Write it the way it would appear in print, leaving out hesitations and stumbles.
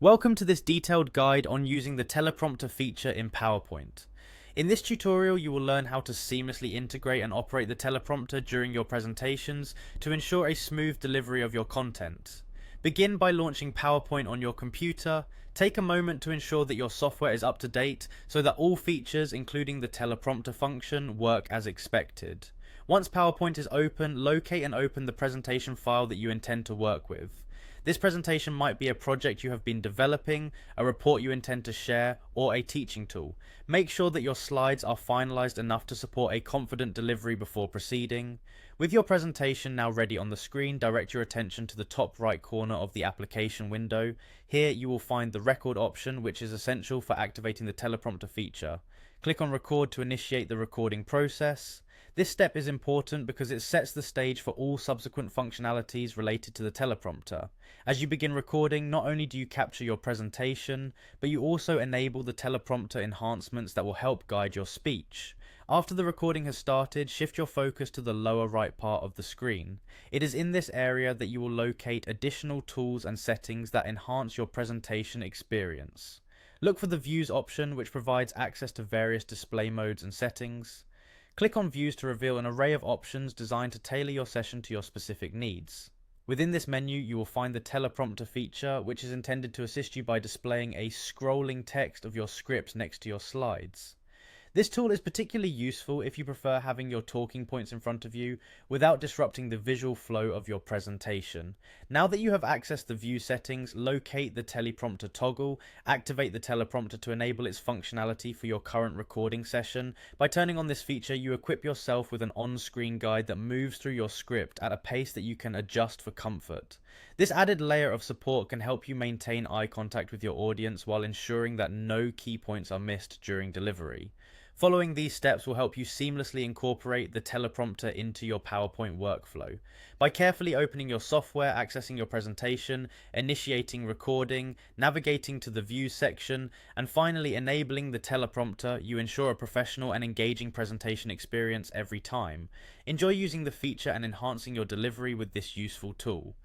Welcome to this detailed guide on using the teleprompter feature in PowerPoint. In this tutorial, you will learn how to seamlessly integrate and operate the teleprompter during your presentations to ensure a smooth delivery of your content. Begin by launching PowerPoint on your computer. Take a moment to ensure that your software is up to date so that all features, including the teleprompter function, work as expected. Once PowerPoint is open, locate and open the presentation file that you intend to work with. This presentation might be a project you have been developing, a report you intend to share, or a teaching tool. Make sure that your slides are finalized enough to support a confident delivery before proceeding. With your presentation now ready on the screen, direct your attention to the top right corner of the application window. Here you will find the record option, which is essential for activating the teleprompter feature. Click on record to initiate the recording process. This step is important because it sets the stage for all subsequent functionalities related to the teleprompter. As you begin recording, not only do you capture your presentation, but you also enable the teleprompter enhancements that will help guide your speech. After the recording has started, shift your focus to the lower right part of the screen. It is in this area that you will locate additional tools and settings that enhance your presentation experience. Look for the Views option, which provides access to various display modes and settings. Click on Views to reveal an array of options designed to tailor your session to your specific needs. Within this menu, you will find the teleprompter feature, which is intended to assist you by displaying a scrolling text of your script next to your slides. This tool is particularly useful if you prefer having your talking points in front of you without disrupting the visual flow of your presentation. Now that you have accessed the view settings, locate the teleprompter toggle, activate the teleprompter to enable its functionality for your current recording session. By turning on this feature, you equip yourself with an on-screen guide that moves through your script at a pace that you can adjust for comfort. This added layer of support can help you maintain eye contact with your audience while ensuring that no key points are missed during delivery. Following these steps will help you seamlessly incorporate the teleprompter into your PowerPoint workflow. By carefully opening your software, accessing your presentation, initiating recording, navigating to the Views section, and finally enabling the teleprompter, you ensure a professional and engaging presentation experience every time. Enjoy using the feature and enhancing your delivery with this useful tool.